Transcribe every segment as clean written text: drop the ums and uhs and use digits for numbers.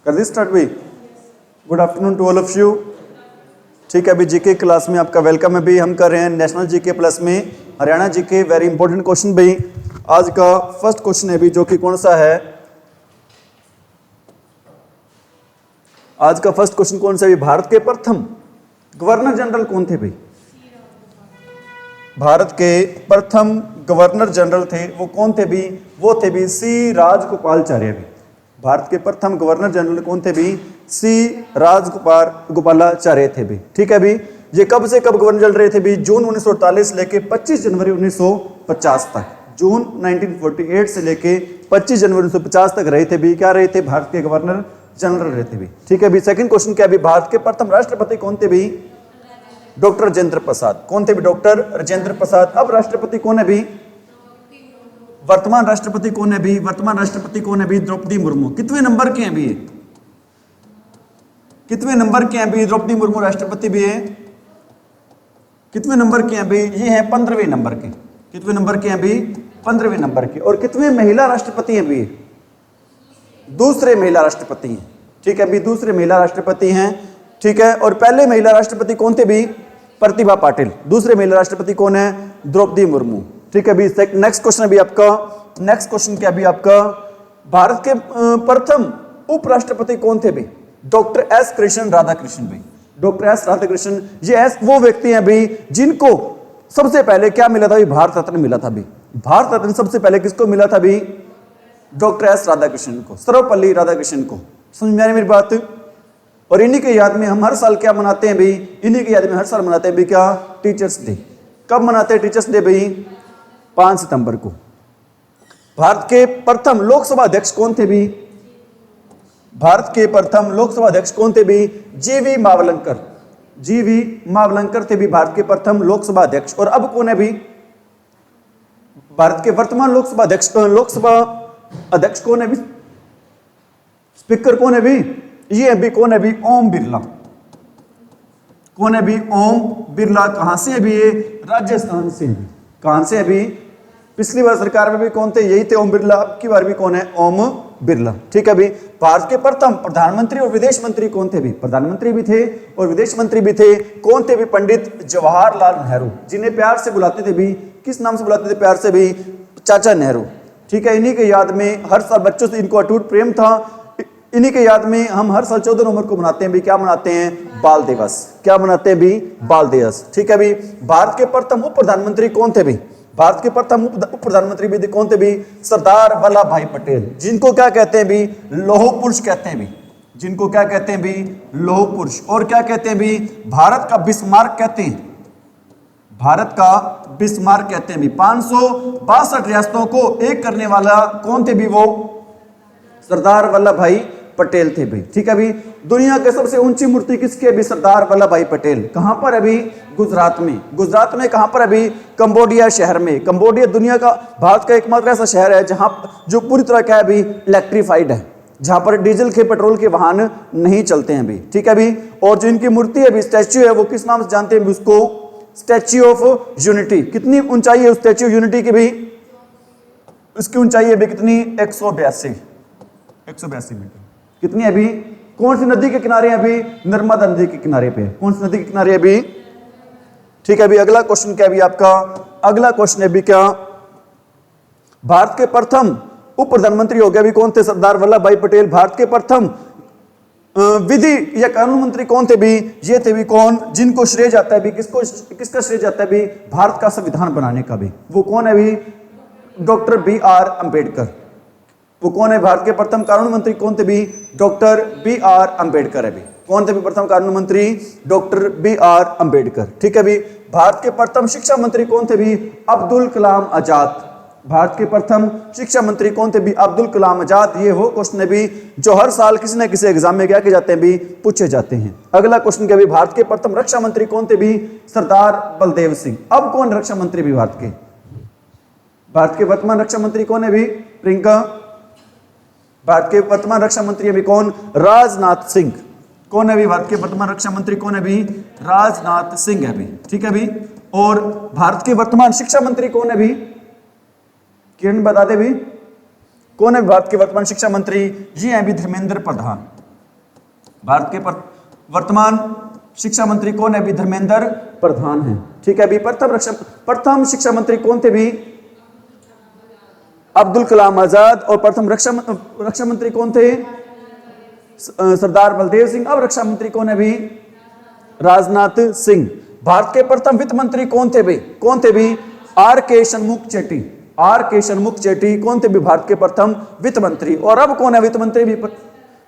कर दी स्टार्ट भी। Good afternoon to all of you. ठीक है, अभी जीके क्लास में आपका वेलकम है। भी हम कर रहे हैं नेशनल जीके प्लस में Haryana GK. Very important question भाई। आज का फर्स्ट क्वेश्चन है भी, जो कि कौन सा है? आज का फर्स्ट क्वेश्चन कौन सा है? भारत के प्रथम गवर्नर जनरल कौन थे भाई? भारत के प्रथम गवर्नर जनरल थे वो कौन थे भी? वो थे भी सी राजगोपालाचार्य भी। भारत के प्रथम गवर्नर जनरल कौन थे भी? सी राजगोपालाचार्य थे भी। ठीक है भी। ये कब से कब गवर्नर जनरल रहे थे भी? जून 1948 लेके 25 जनवरी 1950 तक। जून 1948 से लेके 25 जनवरी 1950 तक रहे थे भी। क्या रहे थे? भारत के गवर्नर जनरल रहे थे भी। ठीक है भी। सेकंड क्वेश्चन क्या भी? भारत के प्रथम राष्ट्रपति कौन थे भी? डॉक्टर राजेंद्र प्रसाद। कौन थे भी? डॉक्टर राजेंद्र प्रसाद। अब राष्ट्रपति कौन है भी? वर्तमान राष्ट्रपति कौन है भी? वर्तमान राष्ट्रपति कौन है भी? द्रौपदी मुर्मू। कितने नंबर के हैं भी ये? कितने नंबर के हैं भी द्रौपदी मुर्मू राष्ट्रपति भी है? कितने नंबर के हैं भी? ये हैं 15वें नंबर के। कितने नंबर के हैं भी? 15वें नंबर के। और कितने महिला राष्ट्रपति हैं भी? दूसरे महिला राष्ट्रपति हैं। ठीक है भी, दूसरे महिला राष्ट्रपति हैं। ठीक है। और पहले महिला राष्ट्रपति कौन थे भी? प्रतिभा पाटिल। दूसरे महिला राष्ट्रपति कौन है? द्रौपदी मुर्मू। ठीक है भी। नेक्स्ट क्वेश्चन भी आपका, नेक्स्ट क्वेश्चन क्या भी आपका? भारत के प्रथम उपराष्ट्रपति कौन थे भी? डॉक्टर एस कृष्ण राधाकृष्णन भाई। Doctor S Radhakrishnan. ये एस वो व्यक्ति हैं भी जिनको सबसे पहले क्या मिला था भी? भारत रत्न मिला था भी। भारत रत्न सबसे पहले किसको मिला था भी? डॉक्टर एस राधाकृष्णन को, सर्वपल्ली राधाकृष्णन को। समझ में आ रही मेरी बात? और इन्हीं के याद में हम हर साल क्या मनाते हैं भी? इन्हीं के याद में हर साल मनाते हैं भी क्या? Teachers day. कब मनाते हैं टीचर्स डे भाई? 5 सितंबर को। भारत के प्रथम लोकसभा अध्यक्ष कौन थे भी? भारत के प्रथम लोकसभा अध्यक्ष कौन थे भी? जीवी मावलंकर। जीवी मावलंकर थे भी भारत के प्रथम लोकसभा अध्यक्ष। और अब कौन है भी? भारत के वर्तमान लोकसभा अध्यक्ष कौन है भी? स्पीकर कौन है भी? ये अभी कौन है भी? ओम बिरला। कौन है भी? ओम बिरला। कहां से है भी? ये राजस्थान से है। कहां से है भी? पिछली बार सरकार में भी कौन थे? यही थे, ओम बिरला। अब की बार भी कौन है? ओम बिरला। ठीक है भी। भारत के प्रथम प्रधानमंत्री और विदेश मंत्री कौन थे भी? प्रधानमंत्री भी थे और विदेश मंत्री भी थे। कौन थे भी? पंडित जवाहरलाल नेहरू, जिन्हें प्यार से बुलाते थे भी। किस नाम से बुलाते थे प्यार से भी? चाचा नेहरू। ठीक है। इन्हीं के याद में हर साल बच्चों से इनको अटूट प्रेम था। इन्हीं के याद में हम हर साल 14 नवंबर को मनाते हैं भी। क्या मनाते हैं? बाल दिवस। क्या मनाते हैं भी? बाल दिवस। ठीक है भी। भारत के प्रथम उप प्रधानमंत्री कौन थे भी? भारत के प्रथम उप प्रधानमंत्री भी कौन थे भी? सरदार वल्लभ भाई पटेल, जिनको क्या कहते हैं भी? लौह पुरुष कहते हैं भी। जिनको क्या कहते हैं भी? लौह पुरुष। और क्या कहते हैं भी? भारत का बिस्मार्क कहते हैं। भारत का बिस्मार्क कहते हैं भी। 562 रियासतों को एक करने वाला कौन थे भी? वो सरदार वल्लभ भाई पटेल थे भाई। ठीक है भी। दुनिया के सबसे ऊंची मूर्ति किसकी है भी? सरदार वल्लभ भाई पटेल। कहां पर अभी? गुजरात में। गुजरात में कहां पर अभी? कंबोडिया शहर में। कंबोडिया दुनिया का, भारत का एकमात्र ऐसा शहर है जहां जो पूरी तरह क्या है भी? इलेक्ट्रीफाइड है, जहां पर डीजल के पेट्रोल के वाहन नहीं चलते हैं भी। ठीक है भी। और जो इनकी मूर्ति है भी, स्टैच्यू है, वो किस नाम से जानते हैं भी? उसको स्टैच्यू ऑफ यूनिटी। कितनी ऊंचाई है उस स्टैच्यू ऑफ यूनिटी की भी? उसकी ऊंचाई है भी कितनी? 182 मीटर। कितनी है अभी? कौन सी नदी के किनारे है अभी? नर्मदा नदी के किनारे पे। कौन सी नदी के किनारे अभी? ठीक है अभी। अगला क्वेश्चन क्या है अभी आपका? अगला क्वेश्चन है अभी क्या? भारत के प्रथम उप प्रधानमंत्री हो गया अभी कौन थे? सरदार वल्लभ भाई पटेल। भारत के प्रथम विधि या कानून मंत्री कौन थे भी? ये थे भी कौन? जिनको श्रेय जाता है भी, किसका श्रेय जाता है भी? भारत का संविधान बनाने का भी। वो कौन है भी? Doctor BR Ambedkar. वो कौन है? भारत के प्रथम कानून मंत्री कौन थे भी? डॉक्टर BR अम्बेडकर है भी। कौन थे भी प्रथम कानून मंत्री? Doctor BR Ambedkar. ठीक है भी। भारत के प्रथम शिक्षा मंत्री कौन थे भी? अब्दुल कलाम आजाद। भारत के प्रथम शिक्षा मंत्री कौन थे भी? अब्दुल कलाम आजाद। ये हो क्वेश्चन है भी जो हर साल किसी न किसी एग्जाम में क्या किए जाते हैं भी? पूछे जाते हैं। अगला क्वेश्चन क्या भी? भारत के प्रथम रक्षा मंत्री कौन थे भी? सरदार बलदेव सिंह। अब कौन रक्षा मंत्री भी भारत के? भारत के वर्तमान रक्षा मंत्री कौन है भी? प्रियंका। भारत के वर्तमान रक्षा मंत्री अभी कौन? राजनाथ सिंह। कौन है भी? भारत के वर्तमान रक्षा मंत्री कौन है भी? राजनाथ सिंह है भी। ठीक है भी। और भारत के वर्तमान शिक्षा मंत्री कौन है भी? किरण बता दे भी। कौन है भारत के वर्तमान शिक्षा मंत्री? ये हैं भी धर्मेंद्र प्रधान। भारत के वर्तमान शिक्षा मंत्री कौन है अभी? धर्मेंद्र प्रधान है। ठीक है अभी। प्रथम शिक्षा मंत्री कौन थे भी? अब्दुल कलाम आजाद। और प्रथम रक्षा मंत्री कौन थे? सरदार बलदेव सिंह। अब रक्षा मंत्री कौन है भी? राजनाथ सिंह। भारत के प्रथम वित्त मंत्री कौन थे भी? कौन थे भी? आर के शनमुख चेट्टी। आर के शनमुख चेट्टी कौन थे भी? भारत के प्रथम वित्त मंत्री। और अब कौन है वित्त मंत्री भी?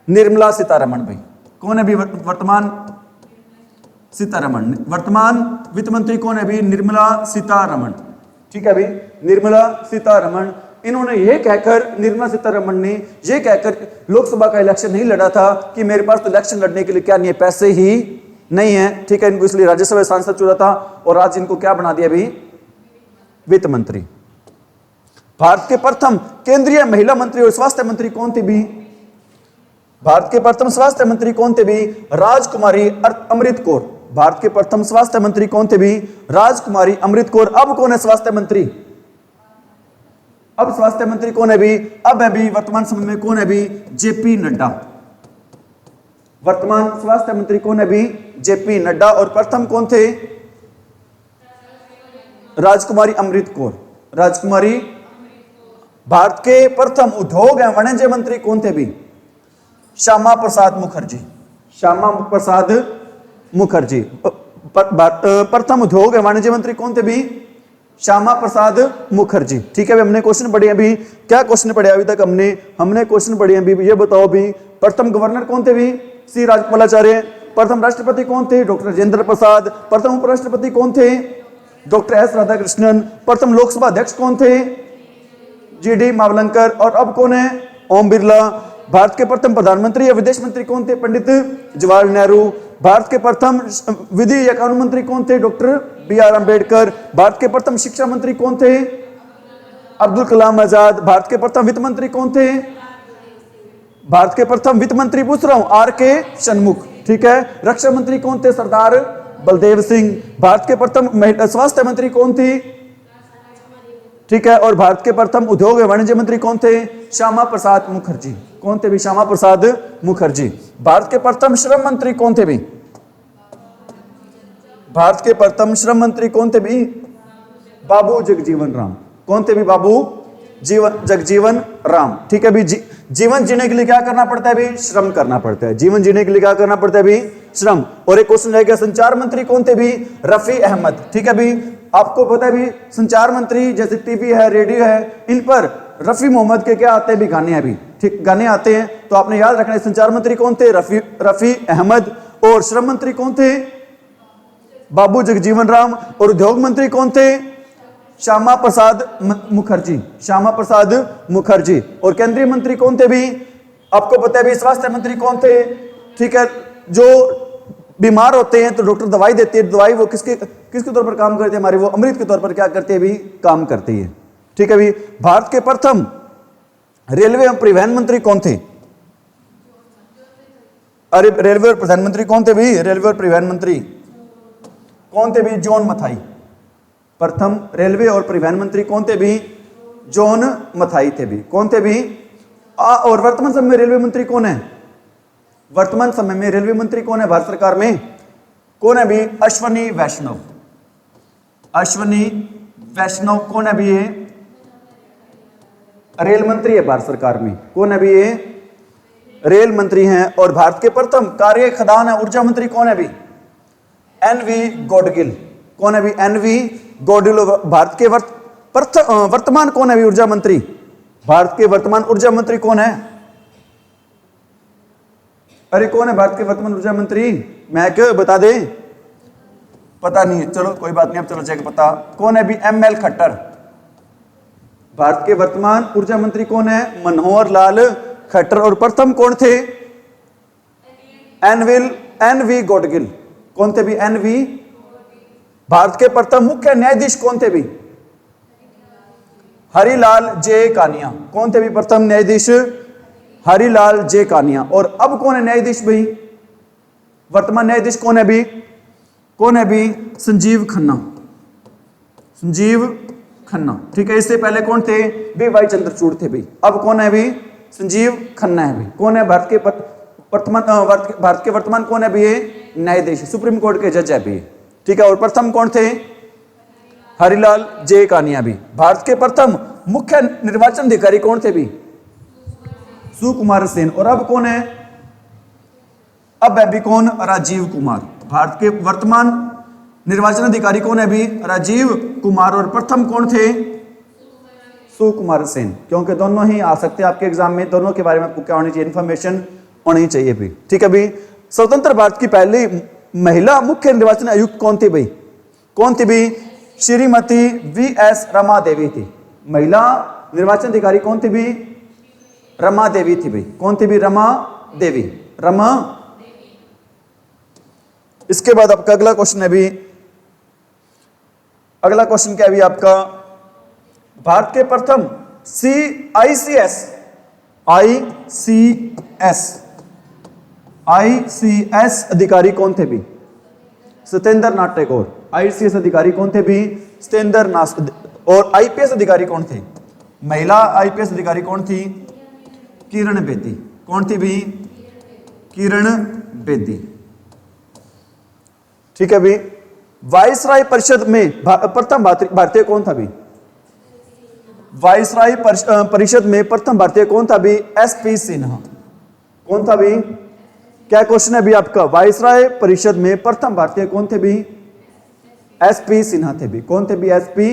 निर्मला सीतारमण भाई। कौन है भी वर्तमान? सीतारमण। वर्तमान वित्त मंत्री कौन है भी? निर्मला सीतारमण। ठीक है भाई, निर्मला सीतारमण। इन्होंने ये कहकर, निर्मला सीतारमण ने ये कहकर लोकसभा का इलेक्शन नहीं लड़ा था कि मेरे पास तो इलेक्शन लड़ने के लिए क्या नहीं है, पैसे ही नहीं है। ठीक है, इनको इसलिए राज्यसभा सांसद चुना था और आज इनको क्या बना दिया भी? वित्त मंत्री। भारत के प्रथम केंद्रीय महिला मंत्री और स्वास्थ्य मंत्री कौन थे भी? भारत के प्रथम स्वास्थ्य मंत्री कौन थे भी? राजकुमारी अमृत कौर। भारत के प्रथम स्वास्थ्य मंत्री कौन थे भी? राजकुमारी अमृत कौर। अब कौन है स्वास्थ्य मंत्री? अब स्वास्थ्य मंत्री कौन है भी? अब है भी वर्तमान समय में कौन है भी? जेपी नड्डा। वर्तमान स्वास्थ्य मंत्री कौन है भी? जेपी नड्डा। और प्रथम कौन थे? राजकुमारी अमृत कौर। राजकुमारी। भारत के प्रथम उद्योग एवं वाणिज्य मंत्री कौन थे भी? श्यामा प्रसाद मुखर्जी। श्यामा प्रसाद मुखर्जी। प्रथम उद्योग एवं वाणिज्य मंत्री कौन थे भी? श्यामा प्रसाद मुखर्जी। ठीक है, हमने क्वेश्चन पढ़े अभी। क्या क्वेश्चन पढ़े अभी तक? हमने क्वेश्चन पढ़े अभी। ये बताओ भी, प्रथम गवर्नर कौन थे भी? सी राजगोपालाचार्य। प्रथम राष्ट्रपति कौन थे? डॉक्टर राजेंद्र प्रसाद। प्रथम उपराष्ट्रपति कौन थे? Doctor S Radhakrishnan. प्रथम लोकसभा अध्यक्ष कौन थे? जी.डी. मावलंकर। और अब कौन है? ओम बिरला। भारत के प्रथम प्रधानमंत्री या विदेश मंत्री कौन थे? पंडित जवाहरलाल नेहरू। भारत के प्रथम विधि या कानून मंत्री कौन थे? Doctor B R. अंबेडकर। भारत के प्रथम शिक्षा मंत्री कौन थे? अब्दुल कलाम आजाद। भारत के प्रथम वित्त मंत्री कौन थे? भारत के प्रथम वित्त मंत्री पूछ रहा हूं, आर के शनमुख। ठीक है। रक्षा मंत्री कौन थे? सरदार बलदेव सिंह। भारत के प्रथम स्वास्थ्य मंत्री कौन थी? ठीक है। और भारत के प्रथम उद्योग एवं वाणिज्य मंत्री कौन थे? श्यामा प्रसाद मुखर्जी। कौन थे भी? श्यामा प्रसाद मुखर्जी। भारत के प्रथम श्रम मंत्री कौन थे भी? भारत के प्रथम श्रम मंत्री कौन थे भी? बाबू जगजीवन राम। कौन थे भी? बाबू जगजीवन राम। ठीक है भी। जीवन जीने के लिए क्या करना पड़ता है भी? श्रम करना पड़ता है। जीवन जीने के लिए क्या करना पड़ता है भी? श्रम। और एक क्वेश्चन रहेगा, संचार मंत्री कौन थे भी? रफी अहमद। ठीक है भी। आपको पता है भी, संचार मंत्री जैसे टीवी है, रेडियो है, इन पर रफी मोहम्मद के क्या आते हैं भी? गाने अभी। ठीक, गाने आते हैं। तो आपने याद रखना है, संचार मंत्री कौन थे? रफी अहमद। और श्रम मंत्री कौन थे? बाबू जगजीवन राम। और उद्योग मंत्री कौन थे? श्यामा प्रसाद मुखर्जी। श्यामा प्रसाद मुखर्जी। और केंद्रीय मंत्री कौन थे भी? आपको पता है भी, स्वास्थ्य मंत्री कौन थे? ठीक है, जो बीमार होते हैं तो डॉक्टर दवाई देते हैं, दवाई वो किसके तौर पर काम करते हैं? हमारे वो अमृत के तौर पर क्या करते हैं भी? काम करते हैं। ठीक है भी। भारत के प्रथम रेलवे एवं परिवहन मंत्री कौन थे? अरे रेलवे और प्रधानमंत्री कौन थे भी? रेलवे और परिवहन मंत्री कौन थे भी? जॉन मथाई। प्रथम रेलवे और परिवहन मंत्री कौन थे भी? जॉन मथाई थे भी। कौन थे भी? और वर्तमान समय में रेलवे मंत्री कौन है? वर्तमान समय में रेलवे मंत्री कौन है भारत सरकार में? कौन है भी? अश्वनी वैष्णव। अश्वनी वैष्णव कौन है भी? ये रेल मंत्री है भारत सरकार में। कौन है भी? ये रेल मंत्री हैं। और भारत के प्रथम कार्य खदान है ऊर्जा मंत्री कौन है भी? एन.वी. गॉडगिल। कौन है भी? एन.वी. गॉडगिल। भारत के वर्तमान कौन है भी ऊर्जा मंत्री? भारत के वर्तमान ऊर्जा मंत्री कौन है? अरे कौन है भारत के वर्तमान ऊर्जा मंत्री? मैं क्यों बता दे? पता नहीं है, चलो कोई बात नहीं, अब चलो चेक पता। कौन है भी? एम.एल. खट्टर। भारत के वर्तमान ऊर्जा मंत्री कौन है? मनोहर लाल खट्टर। और प्रथम कौन थे? एन.वी. गॉडगिल। कौन थे भी? एन.वी. भारत के प्रथम मुख्य न्यायाधीश कौन थे भी? हरिलाल जे कानिया। कौन थे भी प्रथम न्यायाधीश? हरिलाल जे कानिया। और अब कौन है न्यायाधीश भाई? वर्तमान न्यायाधीश कौन है भी? कौन है भी? संजीव खन्ना। संजीव खन्ना। ठीक है। इससे पहले कौन थे? बी.वाई. चंद्रचूड़ थे भी। अब कौन है भी? संजीव खन्ना है भी। कौन है भारत के वर्तमान भारत के वर्तमान कौन है अभी ये? न्यायाधीश, सुप्रीम कोर्ट के जज है अभी, ठीक है। और प्रथम कौन थे? हरिलाल जे कानिया भी। भारत के प्रथम मुख्य निर्वाचन अधिकारी कौन थे भी? सुकुमार सेन। और अब कौन है? अब है भी कौन? राजीव कुमार। भारत के वर्तमान निर्वाचन अधिकारी कौन है अभी? राजीव कुमार। और प्रथम कौन थे? सुकुमार सेन। क्योंकि दोनों ही आ सकते हैं आपके एग्जाम में, दोनों के बारे में आपको क्या होनी चाहिए? इंफॉर्मेशन होनी चाहिए भी, ठीक है भाई। स्वतंत्र भारत की पहली महिला मुख्य निर्वाचन आयुक्त कौन थी भाई? कौन थी भाई? श्रीमती वी.एस. रमा देवी थी। महिला निर्वाचन अधिकारी कौन थी भी? रमा देवी थी भाई। कौन थी भी? रमा देवी। रमा। इसके बाद आपका अगला क्वेश्चन है भी, अगला क्वेश्चन क्या है भी आपका? भारत के प्रथम आईसीएस अधिकारी कौन थे भी? सत्येंद्र नाथ टैगोर। आईसीएस अधिकारी कौन थे भी? सत्येंद्र नाथ। और आईपीएस अधिकारी कौन थे? महिला आईपीएस अधिकारी कौन थी? किरण बेदी। कौन थी भी? किरण बेदी, ठीक है भी। वायसराय परिषद में प्रथम भारतीय कौन था भी? वायसराय परिषद में प्रथम भारतीय कौन था भी? एसपी सिन्हा। कौन था भी? क्या क्वेश्चन है भी आपका? वायसराय परिषद में प्रथम भारतीय कौन थे भी? एसपी सिन्हा थे भी। कौन थे भी? एसपी।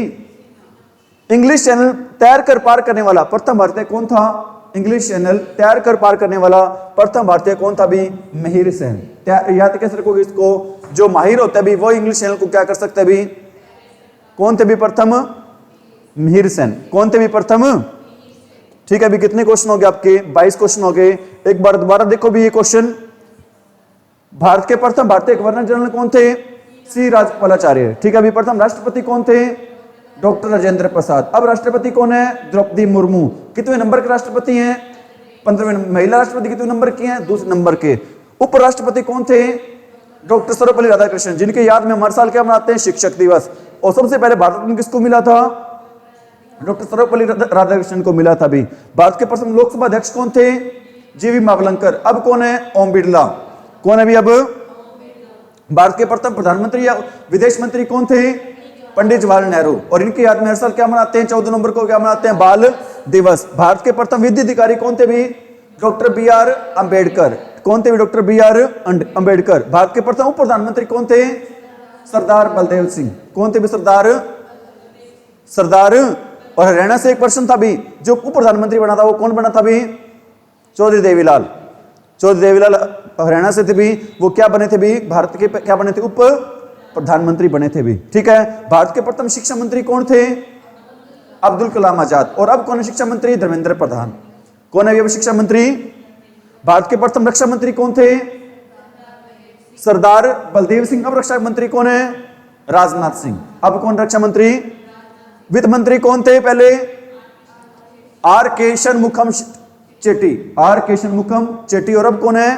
इंग्लिश चैनल तैर कर पार करने वाला प्रथम भारतीय कौन था? इंग्लिश चैनल तैर कर पार करने वाला प्रथम भारतीय कौन था भी? मिहिर सेन। याद कैसे रखोगे इसको? जो माहिर होता है भी वो इंग्लिश चैनल को क्या कर सकता है भी? कौन थे भी? प्रथम मिहिर सेन। कौन थे भी? प्रथम, ठीक है भी। कितने क्वेश्चन हो गए आपके? 22 क्वेश्चन हो गए। एक बार दोबारा देखो भी ये क्वेश्चन। भारत के प्रथम भारतीय गवर्नर जनरल कौन थे? सी राजगोपालाचार्य, ठीक है भी। प्रथम राष्ट्रपति कौन थे? डॉक्टर राजेंद्र प्रसाद। अब राष्ट्रपति कौन है? द्रौपदी मुर्मू। कितने नंबर के राष्ट्रपति हैं? 15वें। महिला राष्ट्रपति कितने नंबर की हैं? 2 नंबर के। उपराष्ट्रपति कौन थे? डॉक्टर सर्वपल्ली राधाकृष्णन, जिनके याद में हर साल क्या मनाते हैं? शिक्षक दिवस। और सबसे पहले भारत रत्न किसको मिला था? डॉक्टर सर्वपल्ली राधाकृष्णन को मिला था भी। भारत के प्रथम लोकसभा अध्यक्ष कौन थे? जीवी मावलंकर। अब कौन है? ओम बिरला। कौन है भी अब? भारत के प्रथम प्रधानमंत्री या विदेश मंत्री कौन थे? पंडित जवाहरलाल नेहरू। और इनकी याद में हर साल क्या मनाते हैं? 14 नवंबर को क्या मनाते हैं? बाल दिवस। भारत के प्रथम विधि अधिकारी कौन थे भी? Doctor B R. अंबेडकर। कौन थे भी? Doctor B R. अंबेडकर। भारत के प्रथम उप प्रधानमंत्री कौन थे? सरदार बलदेव सिंह। कौन थे भी? सरदार। और हरियाणा से एक पर्सन था भी जो उप प्रधानमंत्री बना था, वो कौन बना था भी? चौधरी देवीलाल। चौधरी देवीलाल हरियाणा से थे भी। वो क्या बने थे भी? भारत के क्या बने थे? उप प्रधानमंत्री बने थे भी, ठीक है। भारत के प्रथम शिक्षा मंत्री कौन थे? अब्दुल कलाम आजाद। और अब कौन है शिक्षा मंत्री? धर्मेंद्र प्रधान। कौन है अब शिक्षा मंत्री? भारत के प्रथम रक्षा मंत्री कौन थे? सरदार बलदेव सिंह। अब रक्षा मंत्री कौन है? राजनाथ सिंह। अब कौन रक्षा मंत्री? वित्त मंत्री कौन थे पहले? आर के षणमुखम चेट्टी। आर के षणमुखम चेट्टी। और अब कौन है?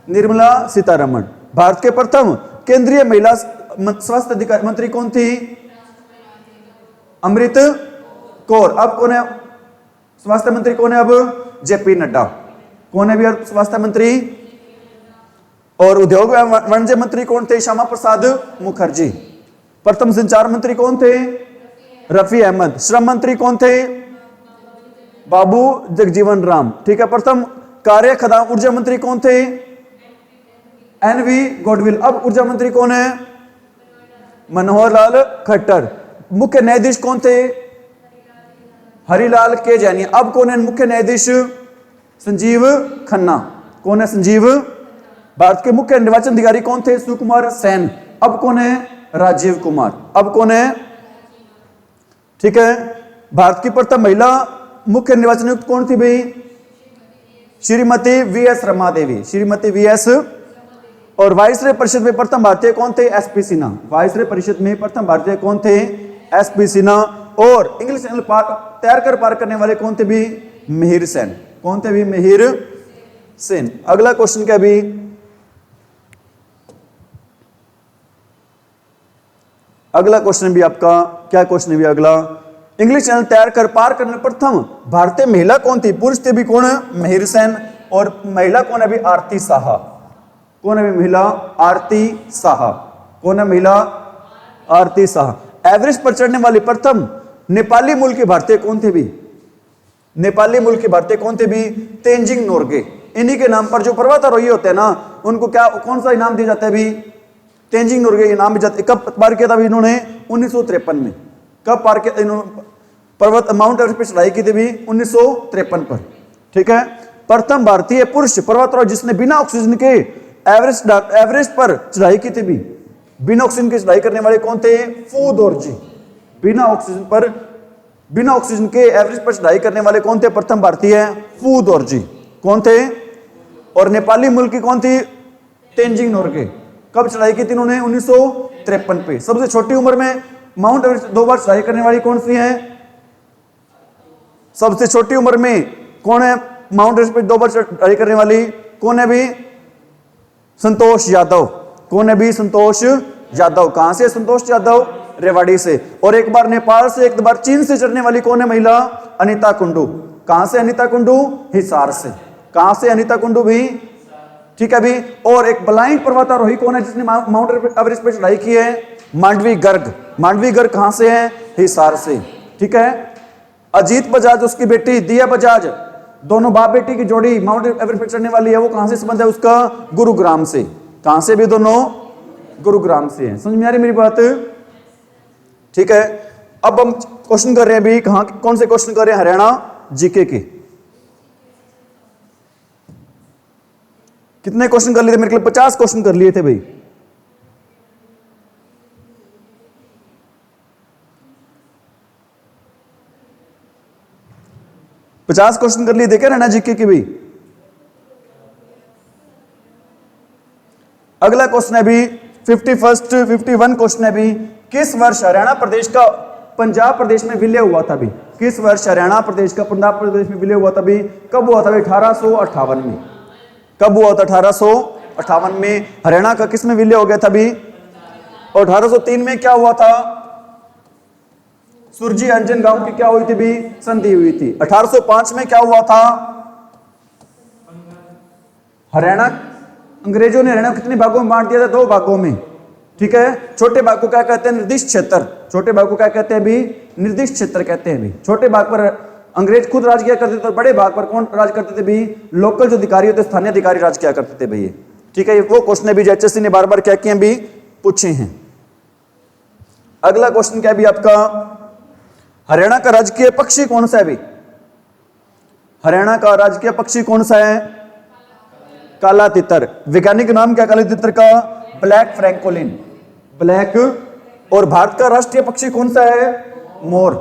निर्मला सीतारमण। भारत के प्रथम केंद्रीय महिला स्वास्थ्य अधिकारी मंत्री कौन थी? अमृत कौर। अब कौन है स्वास्थ्य मंत्री? कौन है अब? जेपी नड्डा। कौन है भी स्वास्थ्य मंत्री? और उद्योग एवं वाणिज्य मंत्री कौन थे? श्यामा प्रसाद मुखर्जी। प्रथम संचार मंत्री कौन थे? रफी अहमद। श्रम मंत्री कौन थे? बाबू जगजीवन राम, ठीक है। प्रथम कार्य खदान ऊर्जा मंत्री कौन थे? एनवी गॉडविल। अब ऊर्जा मंत्री कौन है? मनोहर लाल खट्टर। मुख्य न्यायाधीश कौन थे? हरिलाल के जैनी। अब कौन है मुख्य न्यायाधीश? संजीव खन्ना। कौन है? संजीव। भारत के मुख्य निर्वाचन अधिकारी कौन थे? सुकुमार सेन। अब कौन है? राजीव कुमार। अब कौन है? ठीक है। भारत की प्रथम महिला मुख्य निर्वाचन आयुक्त कौन थी भाई? श्रीमती वी.एस. रमा देवी। श्रीमती वी.एस. और वायसराय परिषद में प्रथम भारतीय कौन थे? एसपी सिन्हा। वायसराय परिषद में प्रथम भारतीय कौन थे? एसपी सिन्हा। और इंग्लिश चैनल तैयार कर पार करने वाले कौन थे भी? मिहिर सेन। कौन थे भी? मिहिर सेन। अगला क्वेश्चन क्या भी? अगला क्वेश्चन भी आपका क्या क्वेश्चन भी? अगला इंग्लिश चैनल तैयार कर पार करने प्रथम भारतीय महिला कौन थी? पुरुष थे भी कौन? मिहिर सेन। और महिला कौन है अभी? आरती साहा। कौन है महिला? आरती साहा। कौन है महिला? आरती साहा। एवरेस्ट पर चढ़ने वाली प्रथम नेपाली मूल के भारतीय कौन थे भी? नेपाली मूल के भारतीय कौन थे भी? तेंजिंग नोर्गे। इन्हीं के नाम पर जो पर्वतारोही होते हैं ना, उनको क्या, कौन सा इनाम दिया जाता है भी? तेंजिंग नोर्गे इनाम भी जाते। कब पार किया था इन्होंने? 1953 में। कब पार किया इन्होंने पर्वत माउंट एवरेस्ट पर चढ़ाई की थी भी? 1953 पर। ठीक है। प्रथम भारतीय पुरुष पर्वतारोही जिसने बिना ऑक्सीजन के एवरेस्ट पर चढ़ाई की थी भी? बिना ऑक्सीजन की चढ़ाई करने वाले कौन थे? फू दोरजी। बिना ऑक्सीजन के एवरेस्ट पर चढ़ाई करने वाले कौन थे? प्रथम भारतीय फू दोरजी। कौन थे? और नेपाली मूल की कौन थी? तेंजिंग नोर्गे। कब चढ़ाई की थी इन्होंने? 1953 पे। सबसे छोटी उम्र में माउंट एवरेस्ट 2 बार चढ़ाई करने वाली कौन सी है? सबसे छोटी उम्र में कौन है माउंट एवरेस्ट पे 2 बार चढ़ाई करने वाली? कौन है भी? संतोष यादव। कौन है भी? संतोष यादव। कहां से? संतोष यादव रेवाड़ी से। और एक बार नेपाल से, एक बार चीन से चढ़ने वाली कौन है महिला? अनीता कुंडू। कहां से अनीता कुंडू? हिसार से। कहां से अनीता कुंडू भी? ठीक है भी। और एक ब्लाइंड पर्वतारोही कौन है जिसने माउंट एवरेस्ट पर चढ़ाई की है? मांडवी गर्ग। मांडवी गर्ग कहां से है? हिसार से। ठीक है। अजीत बजाज, उसकी बेटी दिया बजाज, दोनों बाप बेटी की जोड़ी माउंट एवरेस्ट पर चढ़ने वाली है, वो कहां से संबंध है उसका? गुरुग्राम से। कहां से भी? दोनों गुरुग्राम से हैं। समझ में आ रही मेरी बात? ठीक है। अब हम क्वेश्चन कर रहे हैं भी, कहां कौन से क्वेश्चन कर रहे हैं? हरियाणा जीके के। कितने क्वेश्चन कर लिए थे? मेरे ख्याल 50 क्वेश्चन कर लिए थे भाई। पचास क्वेश्चन कर लिए थे क्या हरियाणा जीके की भी? अगला क्वेश्चन है भी 51 क्वेश्चन है भी, किस वर्ष हरियाणा प्रदेश का पंजाब प्रदेश में विलय हुआ था भी? किस वर्ष हरियाणा प्रदेश का पंजाब प्रदेश में विलय हुआ था भी? कब हुआ था भी? 1858 में। कब हुआ था? 1858 में हरियाणा का किस में विलय हो गया था भी? और 1803 में क्या हुआ था? सुरजी अंजन गांव की क्या हुई थी भी? संधि हुई थी। 1805 में क्या हुआ था? हरियाणा, अंग्रेजों ने हरियाणा कितने भागों में बांट दिया था? 2 भागों में। ठीक है। छोटे भाग को क्या कहते हैं? निर्दिष्ट क्षेत्र। छोटे भाग को क्या कहते हैं भी? निर्दिष्ट क्षेत्र कहते हैं भी। छोटे भाग पर अंग्रेज खुद राज किया करते थे, और बड़े भाग पर कौन राज करते थे भी? लोकल जो अधिकारी होते, स्थानीय अधिकारी राज किया करते थे भैया। ठीक है। वो क्वेश्चन भी एचएससी ने बार बार क्या किए भी? पूछे हैं। अगला क्वेश्चन क्या भी आपका? हरियाणा का राजकीय पक्षी कौन सा है भी? हरियाणा का राजकीय पक्षी कौन सा है? काला तितर। वैज्ञानिक नाम क्या काले तितर का? Black francolin. ब्लैक। और भारत का राष्ट्रीय पक्षी कौन सा है? मोर।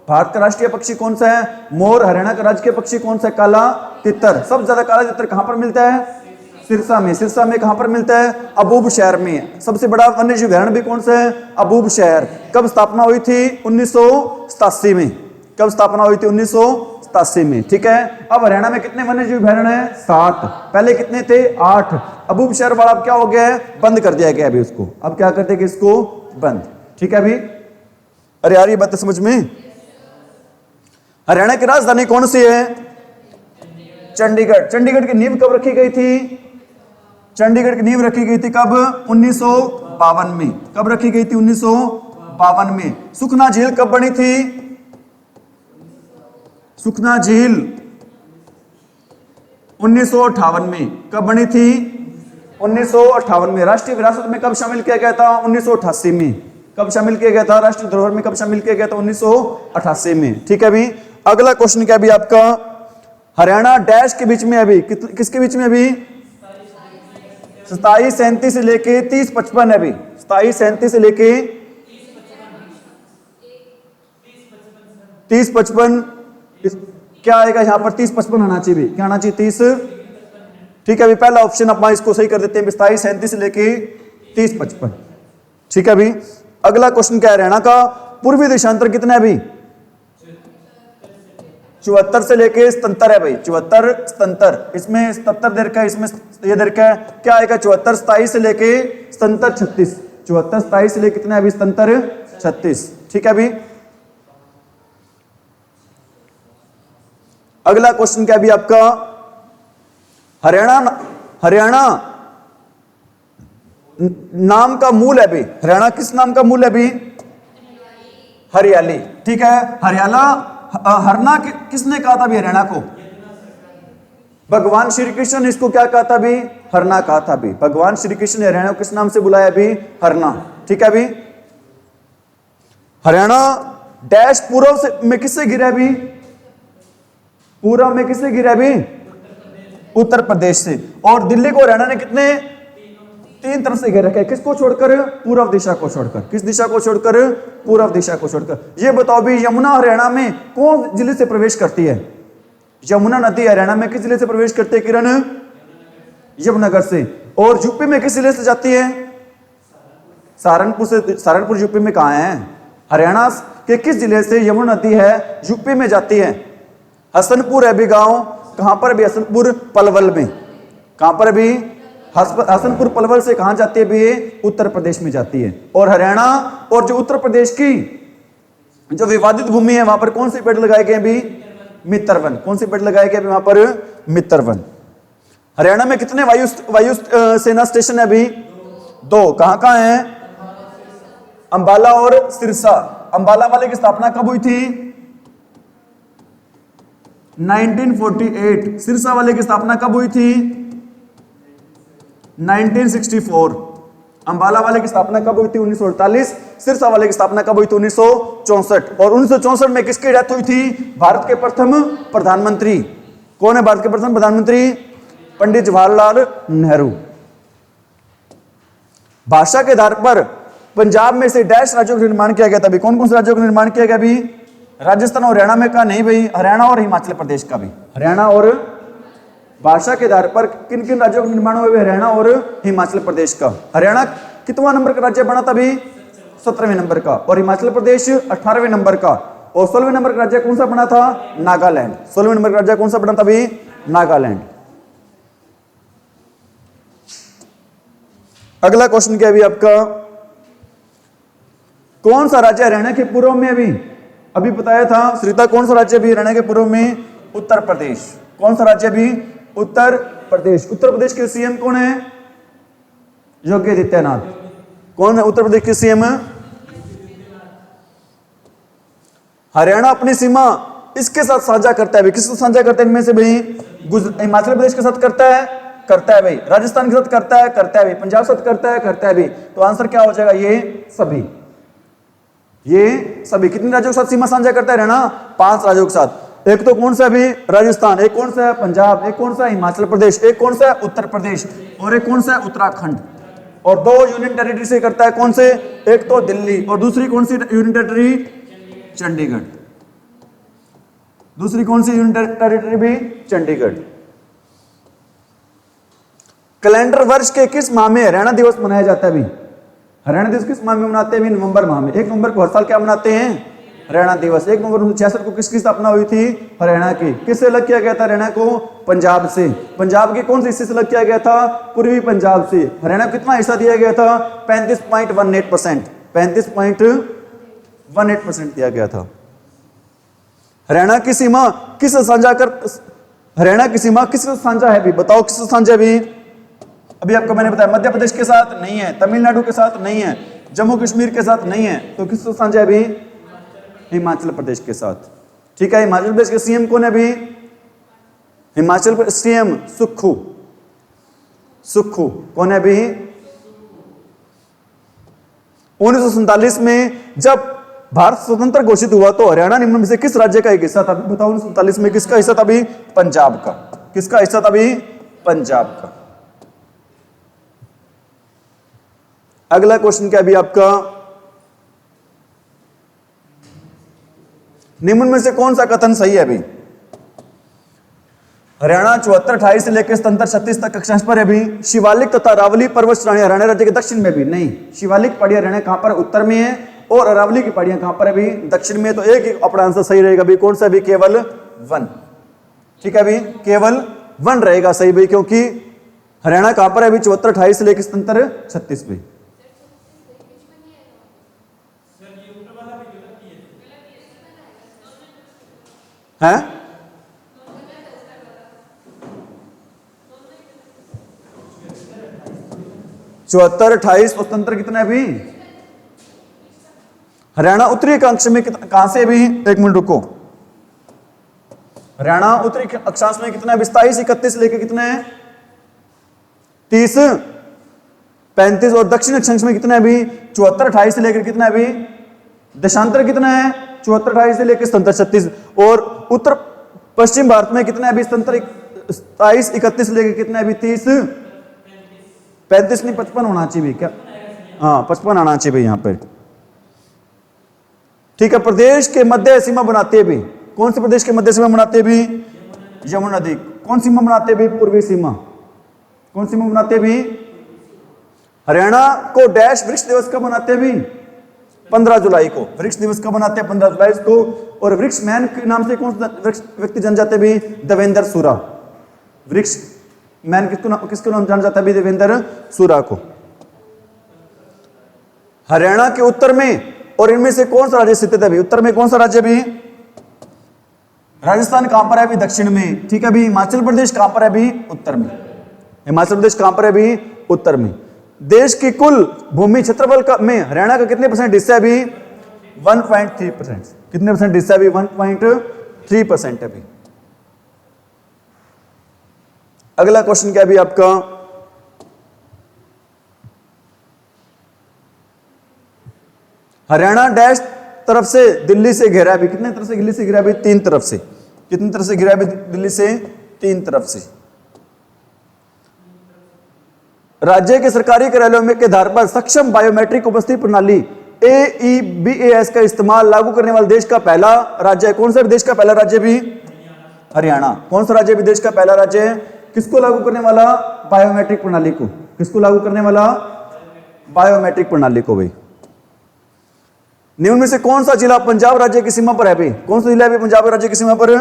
भारत का राष्ट्रीय पक्षी कौन सा है? मोर। हरियाणा का राजकीय पक्षी कौन सा है? काला तितर। सबसे ज्यादा काला तितर कहां पर मिलता है? सिरसा में। सिरसा में कहां पर मिलता है? अबूब शहर में। सबसे बड़ा वन्यजीव अभयारण्य भी कौन सा है? अबूब शहर। कब स्थापना हुई थी? 1987 में। कब स्थापना हुई थी? 1987 में। ठीक है। अब हरियाणा में कितने वन्यजीव अभयारण्य है? 7। पहले कितने थे? 8। अबूब शहर वाला अब क्या हो गया है? बंद कर दिया गया अभी उसको। अब क्या करते हैं? इसको बंद। ठीक है अभी। अरे यार ये बात समझ में? हरियाणा की राजधानी कौन सी है? चंडीगढ़। चंडीगढ़ की नींव कब रखी गई थी? चंडीगढ़ की नींव रखी गई थी कब? 1952 में। कब रखी गई थी? 1952 में। सुखना झील कब बनी थी? सुखना झील 1958 में। कब बनी थी? 1958 में। राष्ट्रीय विरासत में कब शामिल किया गया था? 1988 में। कब शामिल किया गया था? राष्ट्रीय धरोहर में कब शामिल किया गया था? 1988 में। ठीक है अभी। अगला क्वेश्चन क्या भी आपका? हरियाणा डैश के बीच में अभी किसके बीच में अभी? 2737 से लेके 3055 है अभी। 2737 से लेके 3055 क्या आएगा यहां पर? 3055 आना चाहिए। क्या आना चाहिए? 30। ठीक है अभी। पहला ऑप्शन अपना इसको सही कर देते हैं। 2737 से लेके 3055। ठीक है अभी। अगला क्वेश्चन क्या है? हरियाणा का पूर्वी देशांतर कितना है अभी? 74 से लेके 77 है भाई। 74 77। इसमें 77 दे रखा है, इसमें ये दे रखा है। क्या आएगा? 74 27 से लेके 77 36। 74 27 से लेके कितना है अभी? 77 36। ठीक है अभी। अगला क्वेश्चन क्या भी आपका? हरियाणा हरियाणा नाम का मूल है भी, हरियाणा किस नाम का मूल है भी? हरियाली। ठीक है, हरियाला हरना किसने कहा था भी हरियाणा को? भगवान श्री कृष्ण ने इसको क्या कहा था भी? हरना कहा था भी। भगवान श्री कृष्ण ने हरियाणा को किस नाम से बुलाया भी? हरना। ठीक है भी। हरियाणा डैश पूर्व से में किससे घिरा है भी? पूर्व में किससे घिरा है भी? उत्तर प्रदेश से। और दिल्ली को हरियाणा ने कितने? 3 तरफ से घेर रखा है। किसको छोड़कर? पूर्व दिशा को छोड़कर। किस दिशा को छोड़कर? पूर्व दिशा को छोड़कर। ये बताओ भी यमुना हरियाणा में कौन जिले से प्रवेश करती है? यमुना नदी हरियाणा में किस जिले से प्रवेश करती है किरण? यमुनानगर से। और यूपी में किस जिले से जाती है? सहारनपुर से। सहारनपुर यूपी में कहां है? हरियाणा के किस जिले से यमुना नदी है यूपी में जाती है? हसनपुर है भी गांव। कहां पर भी? हसनपुर पलवल में। कहां पर भी? हसनपुर पलवल से कहां जाती है भी? उत्तर प्रदेश में जाती है। और हरियाणा और जो उत्तर प्रदेश की जो विवादित भूमि है वहां पर कौन से पेड़ लगाए गए भी? मित्रवन। कौन से पेड़ लगाए गए वहां पर? मित्रवन। हरियाणा में कितने वायु सेना स्टेशन है अभी? 2। कहां कहां है? अंबाला और सिरसा। अंबाला वाले की स्थापना कब हुई थी? 1948। सिरसा वाले की स्थापना कब हुई थी? 1964। अंबाला वाले की स्थापना कब हुई थी? 1948। सिरसा वाले की स्थापना कब हुई थी? 1964। और 1964 में किसकी डेथ हुई थी? भारत के प्रथम प्रधानमंत्री। कौन है भारत के प्रथम प्रधानमंत्री? पंडित जवाहरलाल नेहरू। भाषा के आधार पर पंजाब में से डैश राज्यों का निर्माण किया गया था। कौन कौन से राज्यों का निर्माण किया गया भी? राजस्थान और हरियाणा में का नहीं भाई, हरियाणा और हिमाचल प्रदेश का भी। हरियाणा और भाषा के आधार पर किन किन राज्यों का निर्माण हुआ? हरियाणा और हिमाचल प्रदेश का। हरियाणा कितवां नंबर का राज्य बना था भी? 17वें नंबर का। और हिमाचल प्रदेश 18वें नंबर का। और 16वें नंबर का राज्य कौन सा बना था? नागालैंड। 16वें नंबर का राज्य कौन सा बना था भी? नागालैंड। अगला क्वेश्चन क्या है भी आपका? कौन सा राज्य हरियाणा के पूर्व में अभी बताया था श्रीता, कौन सा राज्य भी हरियाणा के पूर्व में? उत्तर प्रदेश। कौन सा राज्य भी? उत्तर प्रदेश। उत्तर प्रदेश के सीएम कौन है? योगी आदित्यनाथ। कौन है उत्तर प्रदेश के सीएम? हरियाणा अपनी सीमा इसके साथ साझा करता है भाई। किसके साथ साझा करता है इनमें से भाई? हिमाचल प्रदेश के साथ करता है भाई। राजस्थान के साथ करता है भाई। पंजाब के साथ करता है भाई। तो आंसर क्या हो जाएगा? ये सभी कितने राज्यों के साथ सीमा साझा करता है हरियाणा? 5 राज्यों के साथ। एक तो कौन सा भी? राजस्थान। एक कौन सा है? पंजाब। एक कौन सा? हिमाचल प्रदेश। एक कौन सा है? उत्तर प्रदेश। और एक कौन सा है? उत्तराखंड। और 2 यूनियन टेरिटरी से करता है। कौन से? एक तो दिल्ली और दूसरी कौन सी यूनियन टेरिटरी? चंडीगढ़। दूसरी कौन सी यूनियन टेरिटरी भी? चंडीगढ़। कैलेंडर वर्ष के किस माह में हरियाणा दिवस मनाया जाता है भी? हरियाणा दिवस किस माह में मनाते हैं? नवंबर माह में। 1 नवंबर को हर साल क्या मनाते हैं? हरियाणा दिवस। 1 नवंबर 1966 को किसकी स्थापना हुई थी? हरियाणा की। किससे अलग किया गया था हरियाणा को? पंजाब से। पंजाब के कौन से हिस्से से अलग किया गया था? पूर्वी पंजाब से। हरियाणा को कितना हिस्सा दिया गया था? 35.18%। 35.18% दिया गया था। हरियाणा की सीमा किस साझा कर? हरियाणा की सीमा किस साझा है भी? बताओ किस साझा भी? अभी आपको मैंने बताया मध्य प्रदेश के साथ नहीं है, तमिलनाडु के साथ नहीं है, जम्मू कश्मीर के साथ नहीं है। तो किससे साझा है अभी? हिमाचल प्रदेश के साथ। ठीक है। हिमाचल प्रदेश के सीएम कौन है अभी? हिमाचल प्रदेश सीएम सुक्खू। कौन है अभी? 1947 में जब भारत स्वतंत्र घोषित हुआ तो हरियाणा निम्न में से किस राज्य का एक हिस्सा था? बताओ 1947 में किसका हिस्सा था अभी? पंजाब का। किसका हिस्सा था अभी? पंजाब का। अगला क्वेश्चन क्या भी आपका? निम्न में से कौन सा कथन सही है अभी? हरियाणा 74-28 से लेकर 77-36 तक अक्षांश पर है अभी। शिवालिक तथा अरावली पर्वत श्रेणी हरियाणा राज्य के दक्षिण में भी नहीं। शिवालिक पहाड़ी हरियाणा कहां पर? उत्तर में है। और अरावली की पहाड़ियां कहां पर है अभी? दक्षिण में। तो एक ही अपना आंसर सही रहेगा अभी। कौन सा भी? केवल 1। ठीक है अभी, केवल 1 रहेगा सही भाई, क्योंकि हरियाणा कहां पर है अभी? 74-28 से लेकर 77-36 में है। 74, 28 और तंत्र कितना है अभी? हरियाणा उत्तरी अक्षांश में कहां से अभी? एक मिनट रुको। हरियाणा उत्तरी अक्षांश में कितना है? 27, 31 लेके कितना है? 30, 35 और दक्षिण अक्षांश में कितना है अभी? 74, 28 से लेकर कितना है अभी? देशांतर कितना है? 74, 28 से लेकर 77, 36 और उत्तर पश्चिम भारत में कितना है अभी? 27, 31 से लेकर कितना है अभी? 30, 35 नहीं 55 होना चाहिए क्या? हाँ 55 आना चाहिए यहां पर। ठीक है, प्रदेश के मध्य सीमा बनाते हैं भी। कौन से प्रदेश के मध्य सीमा बनाते हैं भी? यमुना नदी। कौन सीमा बनाते हैं भी? पूर्वी सीमा। कौन सीमा बनाते हैं भी? हरियाणा को डैश वृक्ष दिवस कब मनाते हैं भी? 15 जुलाई को। वृक्ष दिवस कब मनाते हैं? 15 जुलाई को। और वृक्ष मैन के नाम से कौन सा व्यक्ति जान जाते भी? देवेंद्र सूरा। वृक्ष मैन किसको नाम जान जाता है भी? देवेंद्र सूरा को। हरियाणा के उत्तर में और इनमें से कौन सा राज्य स्थित है भी? उत्तर में कौन सा राज्य भी? राजस्थान कहां पर है अभी? दक्षिण में। ठीक है अभी। हिमाचल प्रदेश कहां पर है अभी? उत्तर में। हिमाचल प्रदेश कहां पर है अभी? उत्तर में। देश की कुल भूमि क्षेत्रफल का में हरियाणा का कितने परसेंट हिस्सा है अभी? 1.3%। कितने परसेंट हिस्सा है अभी? 1.3% है अभी। अगला क्वेश्चन क्या है अभी आपका? हरियाणा डैश तरफ से दिल्ली से घिरा है अभी? कितने तरफ से दिल्ली से घिरा है अभी? 3 तरफ से। कितनी तरफ से घिरा है अभी दिल्ली से? 3 तरफ से। राज्य के सरकारी कार्यालयों के आधार पर सक्षम बायोमेट्रिक उपस्थिति प्रणाली AEBAS का इस्तेमाल लागू करने वाला देश का पहला राज्य है। कौन सा देश का पहला राज्य भी? हरियाणा। कौन सा राज्य भी देश का पहला राज्य है? किसको लागू करने वाला? बायोमेट्रिक प्रणाली को। किसको लागू करने वाला? बायोमेट्रिक प्रणाली को भाई। निम्न में से कौन सा जिला पंजाब राज्य की सीमा पर है भाई? कौन सा जिला है पंजाब राज्य की सीमा पर?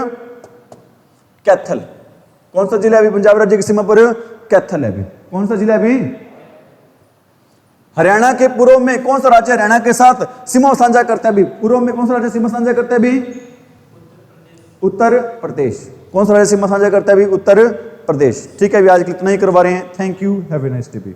कैथल। कौन सा जिला है पंजाब राज्य की सीमा पर? कैथल है भी। कौन सा जिला है भी? हरियाणा के पूर्व में कौन सा राज्य हरियाणा के साथ सीमा साझा करता है भी? पूर्व में कौन सा राज्य सीमा साझा करता है भी? उत्तर प्रदेश। कौन सा राज्य सीमा साझा करता है भी? उत्तर प्रदेश। ठीक है, अभी आज इतना ही करवा रहे हैं। Thank you, have a nice day.